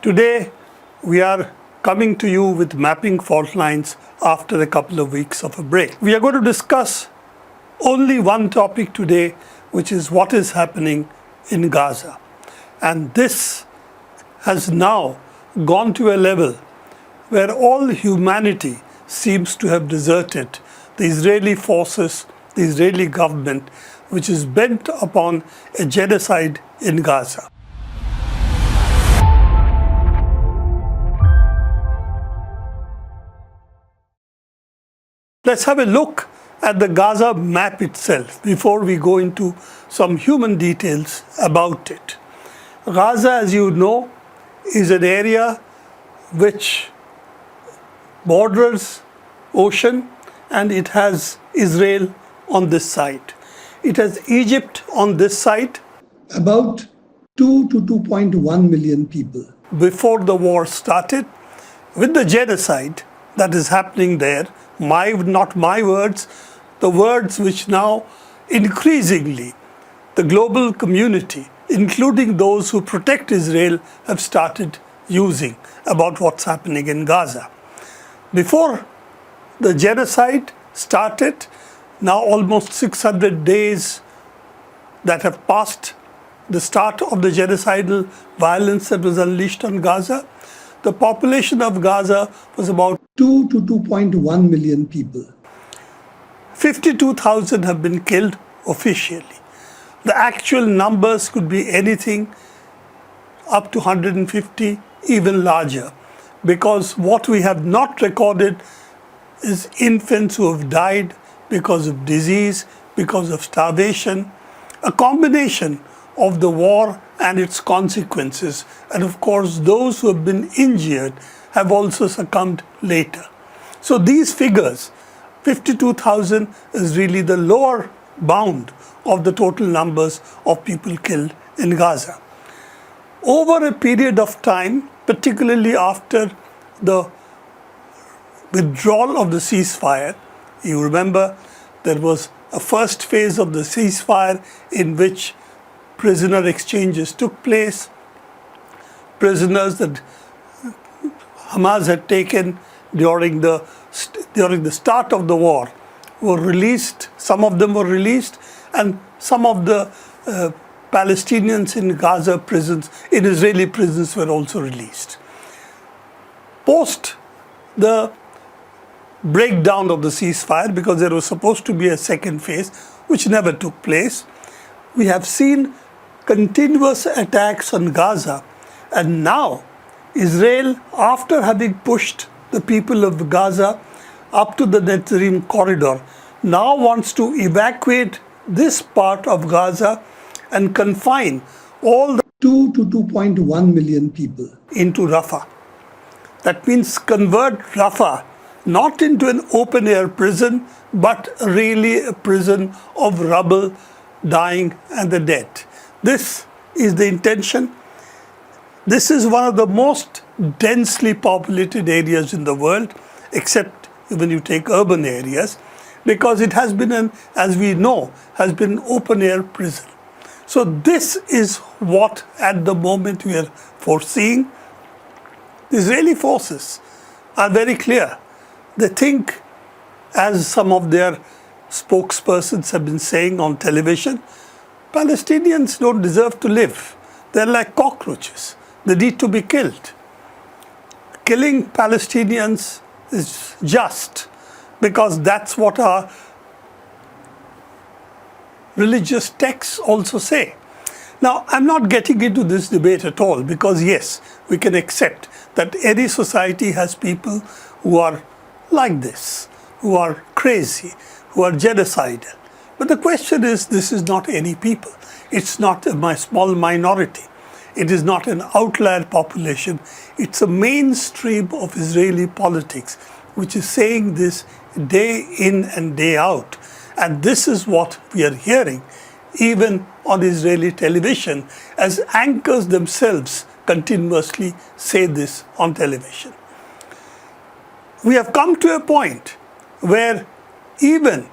Today, we are coming to you with Mapping Faultlines after a couple of weeks of a break. We are going to discuss only one topic today, which is what is happening in Gaza. And this has now gone to a level where all humanity seems to have deserted the Israeli forces, the Israeli government, which is bent upon a genocide in Gaza. Let's have a look at the Gaza map itself before we go into some human details about it. Gaza, as you know, is an area which borders ocean, and it has Israel on this side. It has Egypt on this side. About 2 to 2.1 million people. Before the war started, with the genocide that is happening there, not my words, the words which now increasingly the global community, including those who protect Israel, have started using about what's happening in Gaza. Before the genocide started, now almost 600 days that have passed the start of the genocidal violence that was unleashed on Gaza, the population of Gaza was about 2 to 2.1 million people. 52,000 have been killed officially. The actual numbers could be anything up to 150, even larger, because what we have not recorded is infants who have died because of disease, because of starvation, a combination of the war and its consequences. And of course, those who have been injured have also succumbed later. So these figures, 52,000 is really the lower bound of the total numbers of people killed in Gaza. Over a period of time, particularly after the withdrawal of the ceasefire, you remember there was a first phase of the ceasefire in which prisoner exchanges took place. Prisoners that Hamas had taken during the start of the war were released. Some of them were released, and some of the Palestinians in Gaza prisons, in Israeli prisons, were also released. Post the breakdown of the ceasefire, because there was supposed to be a second phase, which never took place, we have seen continuous attacks on Gaza. And now Israel, after having pushed the people of Gaza up to the Decimate corridor, now wants to evacuate this part of Gaza and confine all the 2 to 2.1 million people into Rafah. That means convert Rafah not into an open-air prison, but really a prison of rubble, dying, and the dead. This is the intention. This is one of the most densely populated areas in the world, except when you take urban areas, because it has been, as we know, has been an open-air prison. So this is what at the moment we are foreseeing. The Israeli forces are very clear. They think, as some of their spokespersons have been saying on television, Palestinians don't deserve to live. They're like cockroaches. They need to be killed. Killing Palestinians is just, because that's what our religious texts also say. Now, I'm not getting into this debate at all, because yes, we can accept that any society has people who are like this, who are crazy, who are genocidal. But the question is, this is not any people. It's not a small minority. It is not an outlier population. It's a mainstream of Israeli politics, which is saying this day in and day out. And this is what we are hearing, even on Israeli television, as anchors themselves continuously say this on television. We have come to a point where even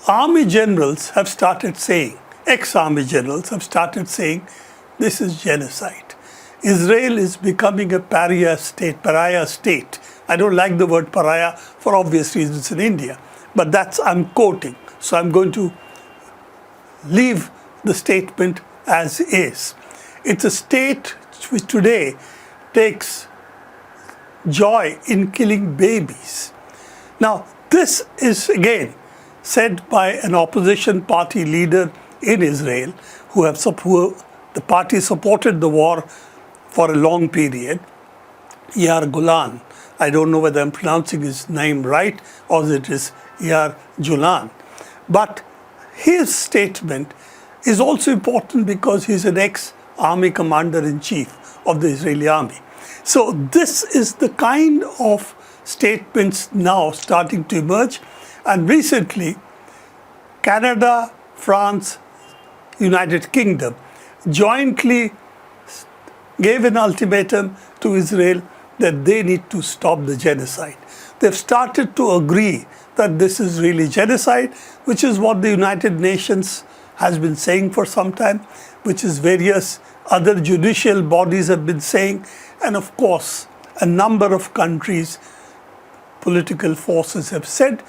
army generals have started saying, ex-army generals have started saying, this is genocide. Israel is becoming a pariah state. I don't like the word pariah for obvious reasons in India, but that's, I'm quoting. So I'm going to leave the statement as is. It's a state which today takes joy in killing babies. Now, this is again said by an opposition party leader in Israel the party supported the war for a long period, Yair Golan. I don't know whether I'm pronouncing his name right or it is Yair Julan. But his statement is also important because he's an ex-army commander-in-chief of the Israeli army. So this is the kind of statements now starting to emerge. And recently, Canada, France, United Kingdom jointly gave an ultimatum to Israel that they need to stop the genocide. They've started to agree that this is really genocide, which is what the United Nations has been saying for some time, which is various other judicial bodies have been saying, and of course, a number of countries, political forces have said.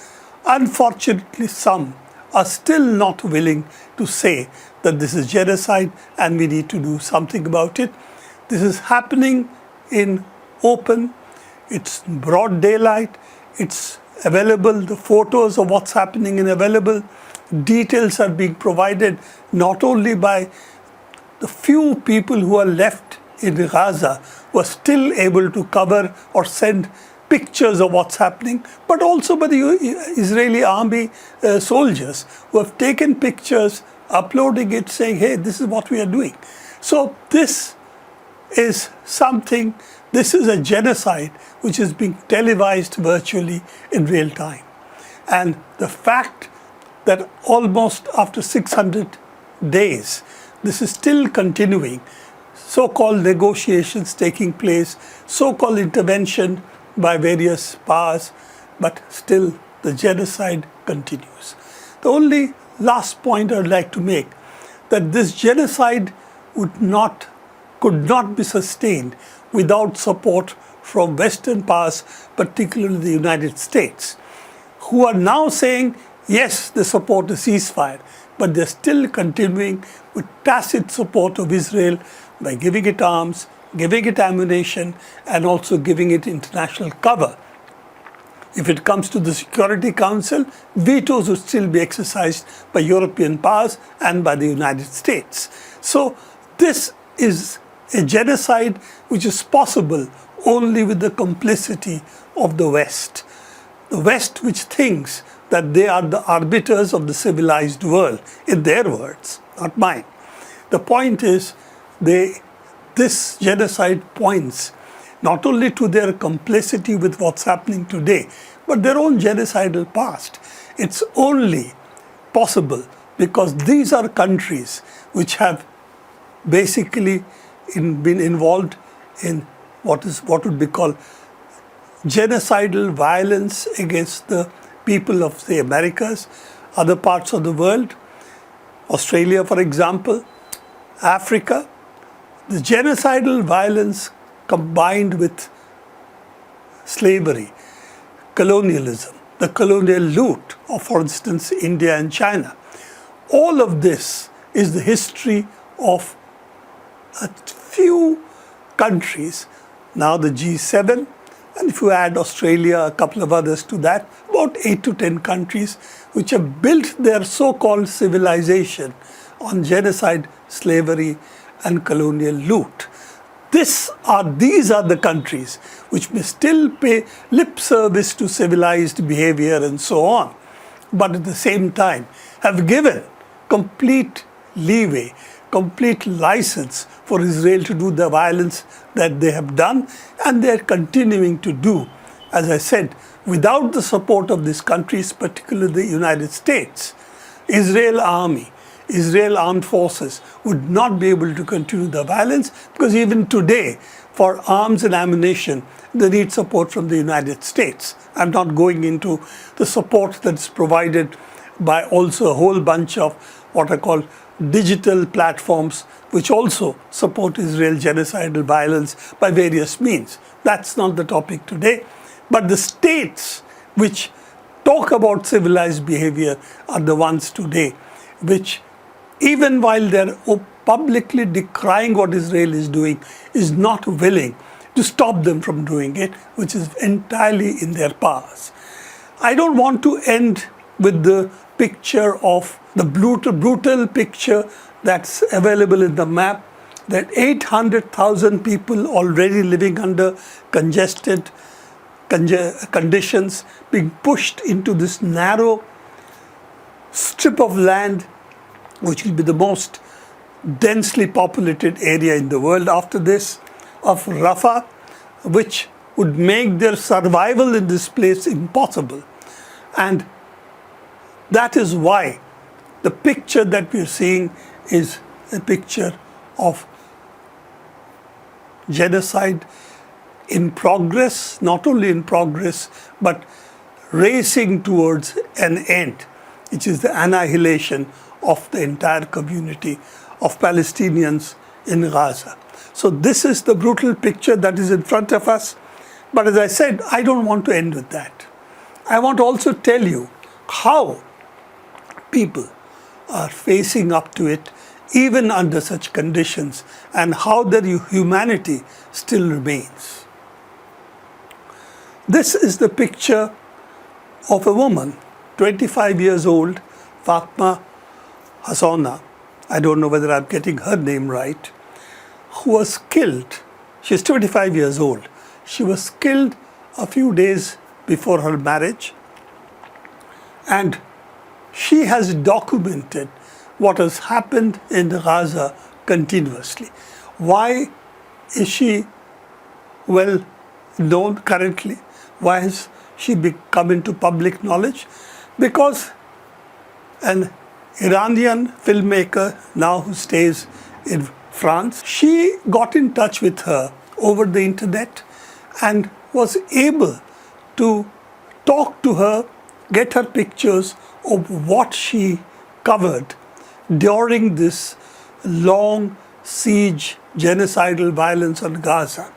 Unfortunately, some are still not willing to say that this is genocide and we need to do something about it. This is happening in open, it's broad daylight, it's available, the photos of what's happening are available, details are being provided not only by the few people who are left in Gaza who are still able to cover or send pictures of what's happening, but also by the Israeli army soldiers who have taken pictures, uploading it, saying, hey, this is what we are doing. So this is something, this is a genocide which is being televised virtually in real time. And the fact that almost after 600 days, this is still continuing, so-called negotiations taking place, so-called intervention by various powers, but still the genocide continues. The only last point I'd like to make, that this genocide could not be sustained without support from Western powers, particularly the United States, who are now saying, yes, they support a ceasefire, but they're still continuing with tacit support of Israel by giving it arms, giving it ammunition, and also giving it international cover. If it comes to the Security Council, vetoes would still be exercised by European powers and by the United States. So this is a genocide which is possible only with the complicity of the West. The West, which thinks that they are the arbiters of the civilized world, in their words, not mine. The point is, this genocide points not only to their complicity with what's happening today, but their own genocidal past. It's only possible because these are countries which have basically been involved in what would be called genocidal violence against the people of the Americas, other parts of the world, Australia, for example, Africa. The genocidal violence combined with slavery, colonialism, the colonial loot of, for instance, India and China. All of this is the history of a few countries, now the G7, and if you add Australia, a couple of others to that, about 8 to 10 countries which have built their so-called civilization on genocide, slavery, and colonial loot. These are the countries which may still pay lip service to civilized behavior and so on, but at the same time have given complete leeway, complete license for Israel to do the violence that they have done, and they are continuing to do, as I said, without the support of these countries, particularly the United States. Israel army, Israel armed forces would not be able to continue the violence because even today, for arms and ammunition, they need support from the United States. I'm not going into the support that's provided by also a whole bunch of what are called digital platforms which also support Israel genocidal violence by various means. That's not the topic today. But the states which talk about civilized behavior are the ones today which, even while they're publicly decrying what Israel is doing, is not willing to stop them from doing it, which is entirely in their powers. I don't want to end with the picture of the brutal picture that's available in the map, that 800,000 people already living under congested conditions being pushed into this narrow strip of land, which will be the most densely populated area in the world after this, of Rafah, which would make their survival in this place impossible. And that is why the picture that we are seeing is a picture of genocide in progress, not only in progress, but racing towards an end, which is the annihilation of the entire community of Palestinians in Gaza. So this is the brutal picture that is in front of us. But as I said, I don't want to end with that. I want to also tell you how people are facing up to it even under such conditions, and how their humanity still remains. This is the picture of a woman, 25 years old, Fakma Hassa, I don't know whether I'm getting her name right, who was killed. She's 25 years old. She was killed a few days before her marriage, and she has documented what has happened in Gaza continuously. Why is she well known currently? Why has she come into public knowledge? Because an Iranian filmmaker now who stays in France, she got in touch with her over the internet and was able to talk to her, get her pictures of what she covered during this long siege, genocidal violence on Gaza.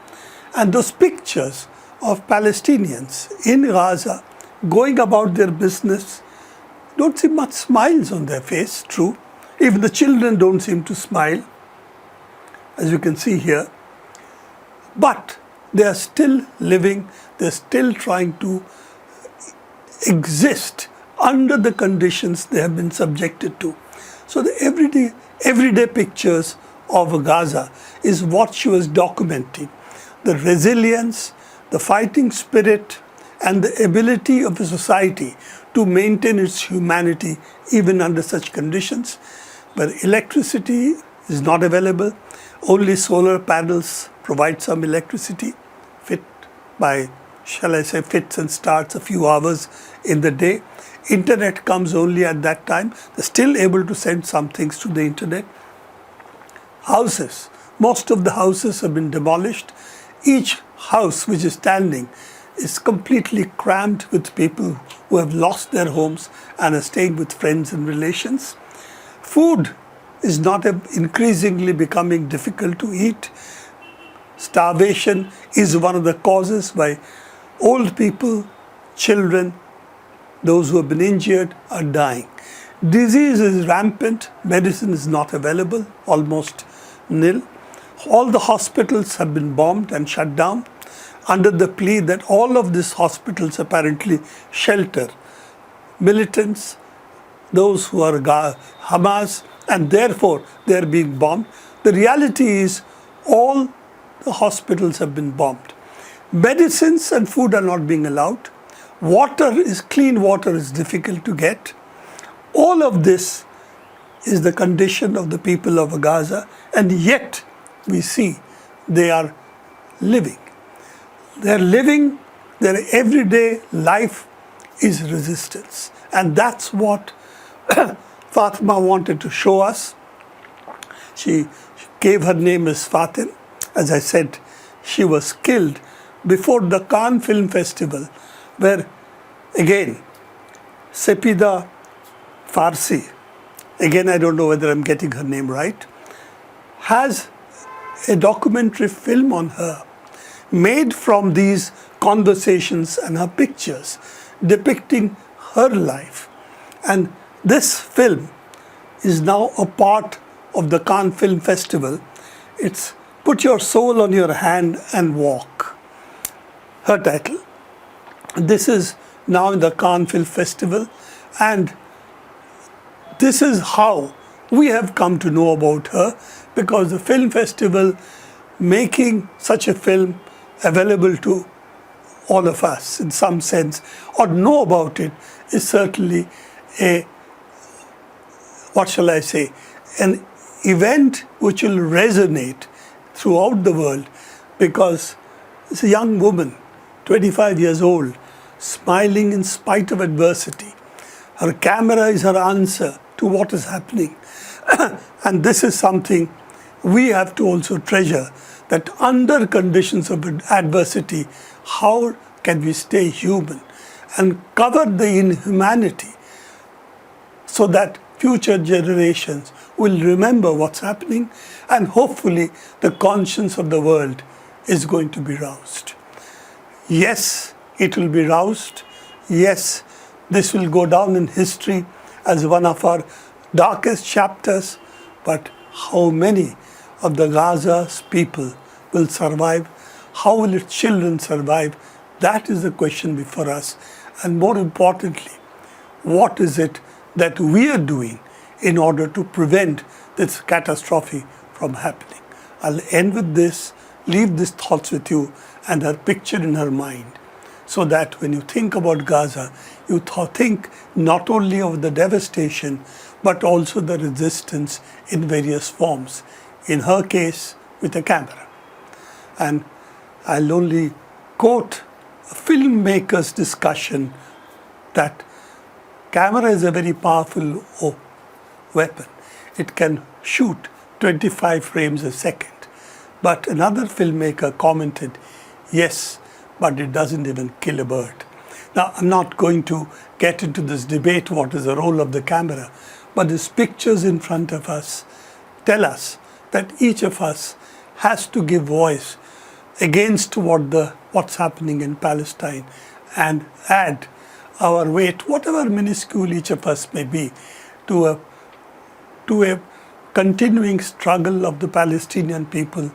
And those pictures of Palestinians in Gaza going about their business don't see much smiles on their face, true. Even the children don't seem to smile, as you can see here. But they are still living, they're still trying to exist under the conditions they have been subjected to. So the everyday pictures of Gaza is what she was documenting. The resilience, the fighting spirit, and the ability of a society to maintain its humanity even under such conditions, where electricity is not available. Only solar panels provide some electricity, fit by, shall I say, fits and starts a few hours in the day. Internet comes only at that time. They're still able to send some things to the internet. Houses, most of the houses have been demolished. Each house which is standing is completely crammed with people who have lost their homes and are staying with friends and relations. Food is not increasingly becoming difficult to eat. Starvation is one of the causes why old people, children, those who have been injured are dying. Disease is rampant, medicine is not available, almost nil. All the hospitals have been bombed and shut down under the plea that all of these hospitals apparently shelter militants, those who are Hamas, and therefore they are being bombed. The reality is all the hospitals have been bombed. Medicines and food are not being allowed. Clean water is difficult to get. All of this is the condition of the people of Gaza, and yet we see they are living. They are living, their everyday life is resistance. And that's what Fatima wanted to show us. She gave her name as Fatin. As I said, she was killed before the Cannes Film Festival, where again, Sepida Farsi, again I don't know whether I'm getting her name right, has a documentary film on her made from these conversations and her pictures depicting her life. And this film is now a part of the Cannes Film Festival. It's Put Your Soul on Your Hand and Walk, her title. This is now in the Cannes Film Festival, and this is how we have come to know about her, because the film festival making such a film available to all of us in some sense, or know about it, is certainly a, what shall I say, an event which will resonate throughout the world, because it's a young woman, 25 years old, smiling in spite of adversity. Her camera is her answer to what is happening. And this is something we have to also treasure, that under conditions of adversity, how can we stay human and cover the inhumanity so that future generations will remember what's happening, and hopefully the conscience of the world is going to be roused. Yes, it will be roused. Yes, this will go down in history as one of our darkest chapters, but how many of the Gaza's people will survive? How will its children survive? That is the question before us. And more importantly, what is it that we are doing in order to prevent this catastrophe from happening? I'll end with this, leave these thoughts with you and her picture in her mind, so that when you think about Gaza, you think not only of the devastation, but also the resistance in various forms. In her case, with a camera. And I'll only quote a filmmaker's discussion that camera is a very powerful weapon. It can shoot 25 frames a second. But another filmmaker commented, yes, but it doesn't even kill a bird. Now, I'm not going to get into this debate, what is the role of the camera, but these pictures in front of us tell us that each of us has to give voice against what's happening in Palestine, and add our weight, whatever minuscule each of us may be, to a continuing struggle of the Palestinian people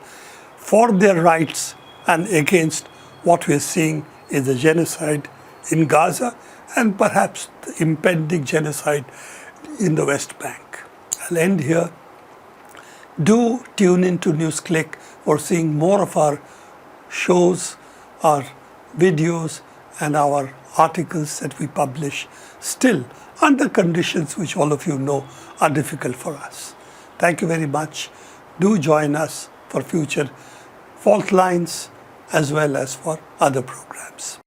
for their rights and against what we're seeing is the genocide in Gaza and perhaps the impending genocide in the West Bank. I'll end here. Do tune into NewsClick for seeing more of our shows, our videos, and our articles that we publish, still under conditions which all of you know are difficult for us. Thank you very much. Do join us for future fault lines as well as for other programs.